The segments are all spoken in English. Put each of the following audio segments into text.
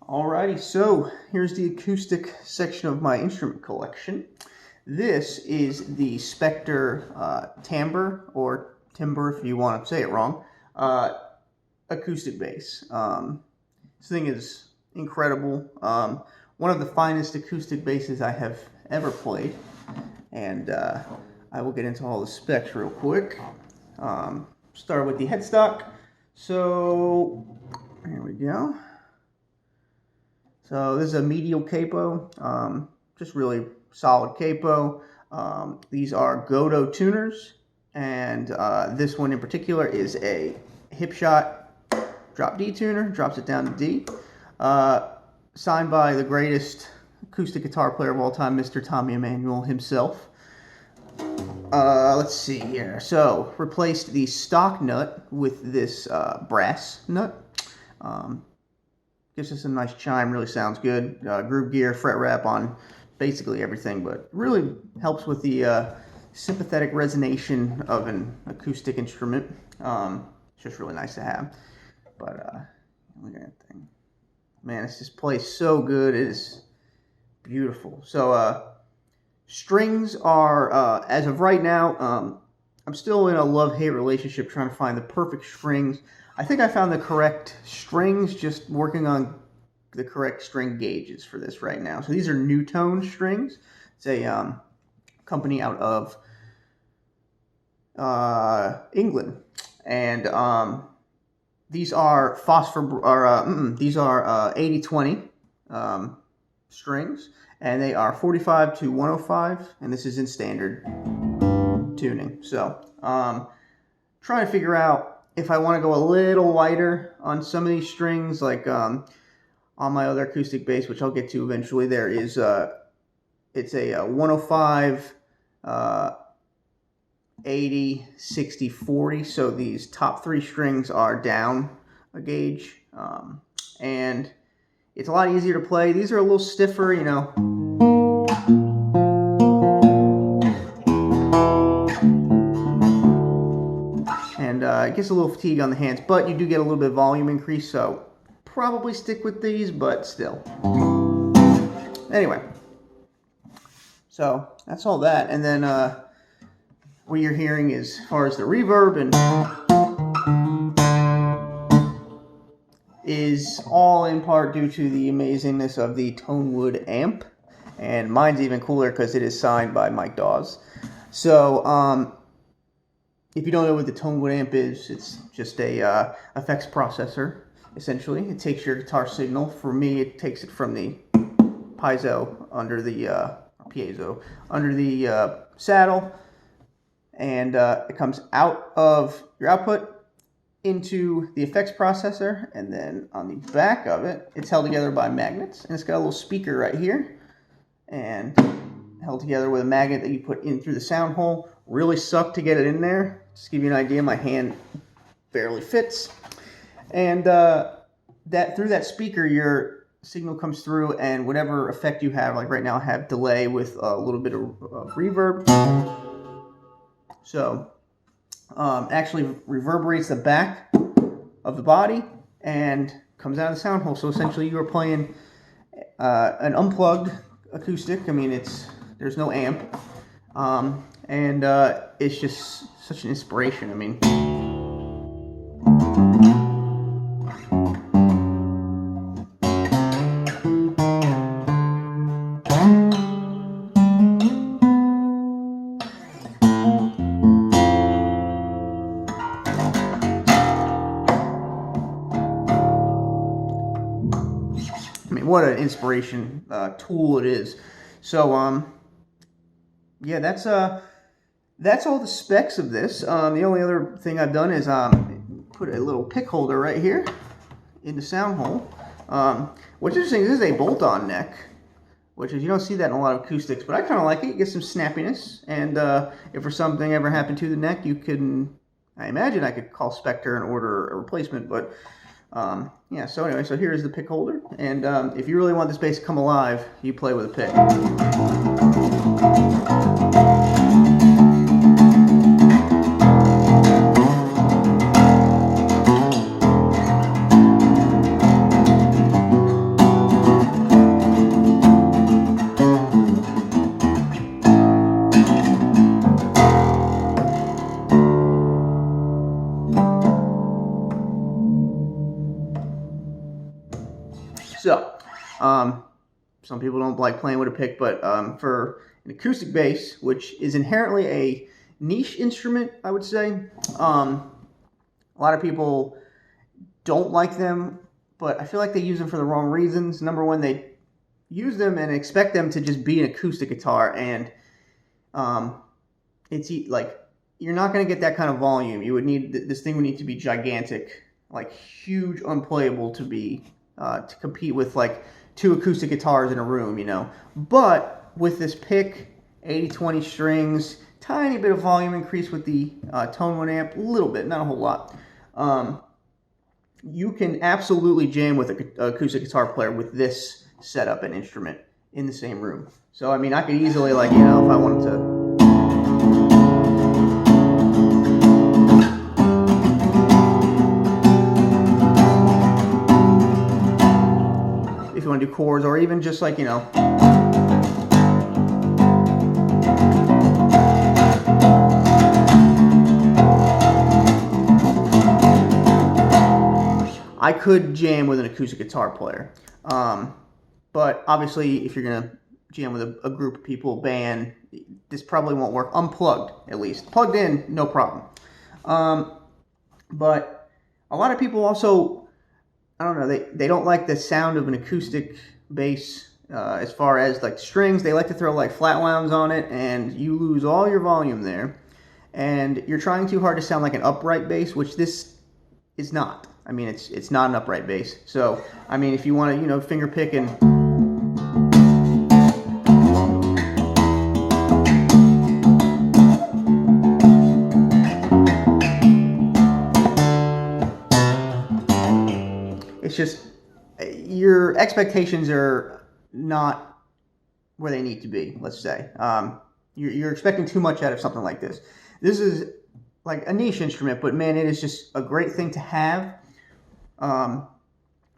Alrighty, so here's the acoustic section of my instrument collection. This is the Spector Timbre, or Timbre if you want to say it wrong, acoustic bass. This thing is incredible. One of the finest acoustic basses I have ever played. And I will get into all the specs real quick. Start with the headstock. So, here we go. So this is a medial capo, just really solid capo. These are Godo tuners, and this one in particular is a hip shot drop D tuner, drops it down to D. Signed by the greatest acoustic guitar player of all time, Mr. Tommy Emmanuel himself. Let's see here. So replaced the stock nut with this brass nut. Gives us a nice chime, really sounds good. Groove gear, fret wrap on basically everything, but really helps with the sympathetic resonation of an acoustic instrument. It's just really nice to have. But look at that thing. Man, this just plays so good. It is beautiful. So strings are, as of right now, I'm still in a love-hate relationship trying to find the perfect strings. I think I found the correct strings, just working on the correct string gauges for this right now. So these are New Tone strings. It's a company out of England, and these are these are 80/20 strings, and they are 45 to 105, and this is in standard tuning. So trying to figure out if I want to go a little lighter on some of these strings, like on my other acoustic bass, which I'll get to eventually, there is it's a 105, 80, 60, 40. So these top three strings are down a gauge, and it's a lot easier to play. These are a little stiffer, you know. And it gets a little fatigue on the hands, but you do get a little bit of volume increase, so probably stick with these, but still. Anyway, so that's all that. And then what you're hearing is, as far as the reverb, and is all in part due to the amazingness of the Tonewood amp. And mine's even cooler because it is signed by Mike Dawes. So, if you don't know what the Tonewood amp is, it's just a effects processor, essentially. It takes your guitar signal. For me, it takes it from the piezo under the saddle, and it comes out of your output into the effects processor, and then on the back of it, it's held together by magnets, and it's got a little speaker right here, and held together with a magnet that you put in through the sound hole. Really sucked to get it in there. Just to give you an idea, my hand barely fits. And that through that speaker, your signal comes through, and whatever effect you have, like right now I have delay with a little bit of reverb. So actually reverberates the back of the body and comes out of the sound hole. So essentially you are playing an unplugged acoustic. I mean, there's no amp. And it's just such an inspiration. I mean, what an inspiration tool it is. So yeah, that's all the specs of this. The only other thing I've done is put a little pick holder right here in the sound hole. What's interesting is this is a bolt-on neck, which is, you don't see that in a lot of acoustics, but I kind of like it. You get some snappiness, and if for something ever happened to the neck, you can, I imagine I could call Spector and order a replacement, but yeah, so anyway, so here's the pick holder, and if you really want this bass to come alive, you play with a pick. So, some people don't like playing with a pick, but for an acoustic bass, which is inherently a niche instrument, I would say, a lot of people don't like them, but I feel like they use them for the wrong reasons. Number one, they use them and expect them to just be an acoustic guitar, and it's like, you're not going to get that kind of volume. You would need, this thing would need to be gigantic, like huge, unplayable to be to compete with like 2 acoustic guitars in a room, you know. But with this pick, 80-20 strings, tiny bit of volume increase with the tone 1 amp, a little bit, not a whole lot. You can absolutely jam with an acoustic guitar player with this setup and instrument in the same room. So I mean, I could easily, like, you know, if I wanted to. If you want to do chords, or even just like, you know, I could jam with an acoustic guitar player. But obviously, if you're going to jam with a group of people, band, this probably won't work. Unplugged, at least. Plugged in, no problem. But a lot of people also, I don't know, they don't like the sound of an acoustic bass as far as like strings. They like to throw like flat wounds on it, and you lose all your volume there. And you're trying too hard to sound like an upright bass, which this is not. I mean, it's not an upright bass. So, I mean, if you want to, you know, finger pick and it's just, your expectations are not where they need to be, let's say. You're expecting too much out of something like this. This is like a niche instrument, but man, it is just a great thing to have.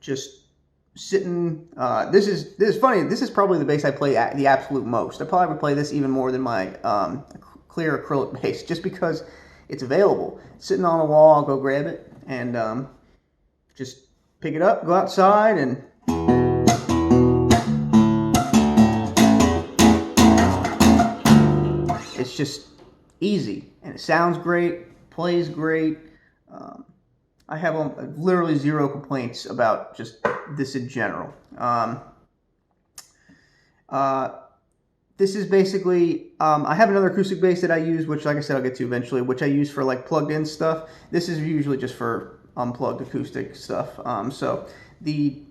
Just sitting, this is funny, this is probably the bass I play the absolute most. I probably would play this even more than my clear acrylic bass, just because it's available. It's sitting on the wall, I'll go grab it, and just pick it up, go outside, and it's just easy, and it sounds great, plays great. I have literally 0 complaints about just this in general. This is basically, I have another acoustic bass that I use, which, like I said, I'll get to eventually, which I use for like plugged in stuff. This is usually just for unplugged acoustic stuff. So the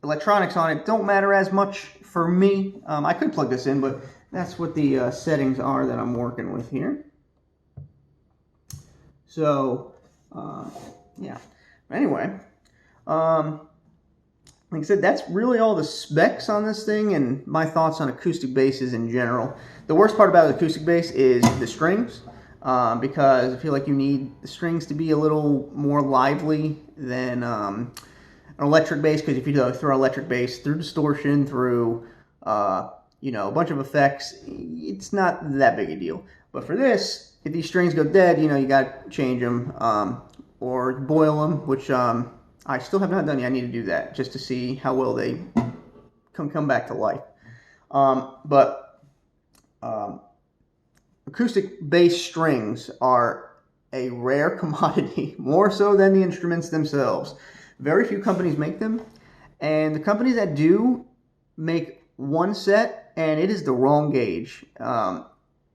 electronics on it don't matter as much for me. I could plug this in, but that's what the settings are that I'm working with here. So, yeah. Anyway, like I said, that's really all the specs on this thing and my thoughts on acoustic basses in general. The worst part about acoustic bass is the strings, because I feel like you need the strings to be a little more lively than an electric bass, because if you throw an electric bass through distortion, through you know, a bunch of effects, it's not that big a deal. But for this, if these strings go dead, you know, you got to change them or boil them, which I still have not done yet. I need to do that just to see how well they come back to life. But acoustic bass strings are a rare commodity, more so than the instruments themselves. Very few companies make them, and the companies that do make one set, and it is the wrong gauge.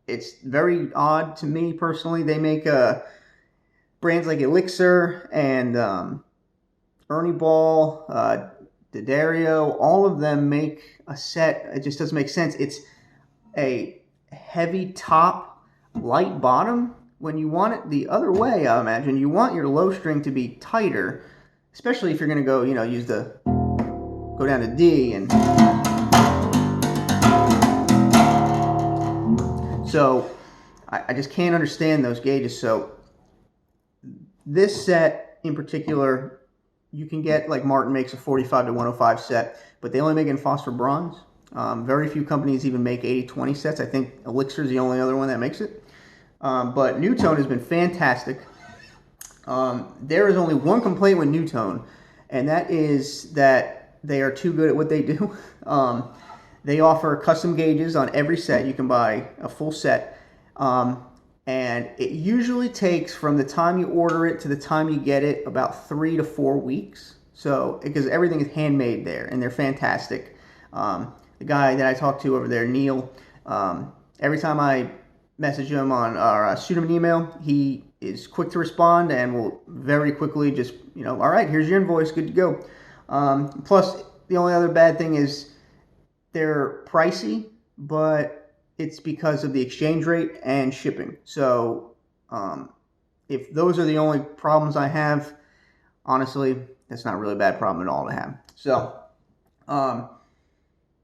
It's very odd to me personally. They make brands like Elixir and Ernie Ball, D'Addario, all of them make a set. It just doesn't make sense. It's a heavy top, light bottom. When you want it the other way, I imagine, you want your low string to be tighter, especially if you're going to go, you know, go down to D and... So I just can't understand those gauges. So this set in particular, you can get, like Martin makes a 45 to 105 set, but they only make it in phosphor bronze. Very few companies even make 80-20 sets. I think Elixir is the only other one that makes it. But Newtone has been fantastic. There is only one complaint with Newtone, and that is that they are too good at what they do. They offer custom gauges on every set. You can buy a full set, and it usually takes from the time you order it to the time you get it about 3 to 4 weeks. So, because everything is handmade there, and they're fantastic. The guy that I talked to over there, Neil, every time I message him on or shoot him an email, he is quick to respond and will very quickly just, all right, here's your invoice, good to go. Plus, the only other bad thing is they're pricey, but it's because of the exchange rate and shipping. So if those are the only problems I have, honestly, that's not really a bad problem at all to have. So,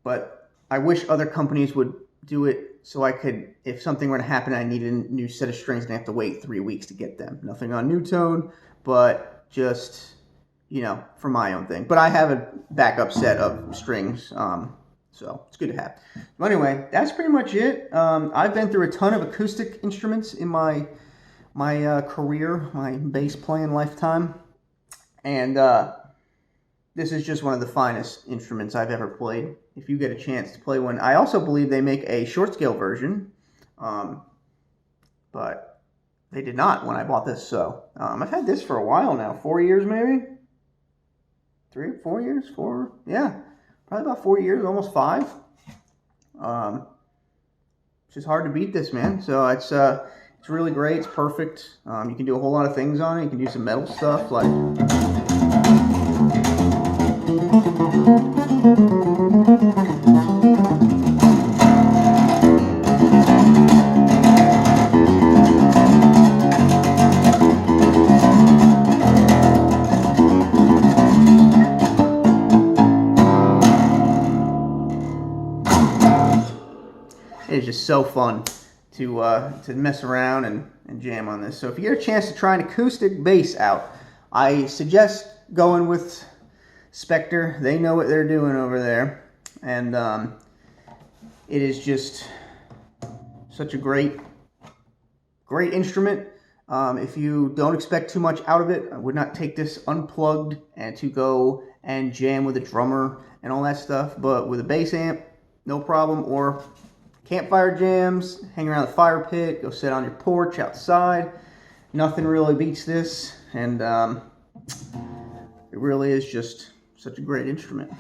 but I wish other companies would do it so I could, if something were to happen, I needed a new set of strings and I have to wait 3 weeks to get them. Nothing on New Tone, but just, for my own thing. But I have a backup set of strings, so it's good to have. So anyway, that's pretty much it. I've been through a ton of acoustic instruments in my career, my bass playing lifetime, and this is just one of the finest instruments I've ever played. If you get a chance to play one, I also believe they make a short scale version, but they did not when I bought this. So I've had this for a while now, 4 years maybe, 3 or 4 years, yeah, probably about 4 years, almost 5. It's just hard to beat this, man. So it's really great. It's perfect. You can do a whole lot of things on it. You can do some metal stuff like. It's just so fun to mess around and jam on this. So if you get a chance to try an acoustic bass out, I suggest going with Spector. They know what they're doing over there, and it is just such a great instrument. If you don't expect too much out of it, I would not take this unplugged and to go and jam with a drummer and all that stuff. But with a bass amp, no problem. Or campfire jams, hang around the fire pit, go sit on your porch outside. Nothing really beats this, and it really is just such a great instrument.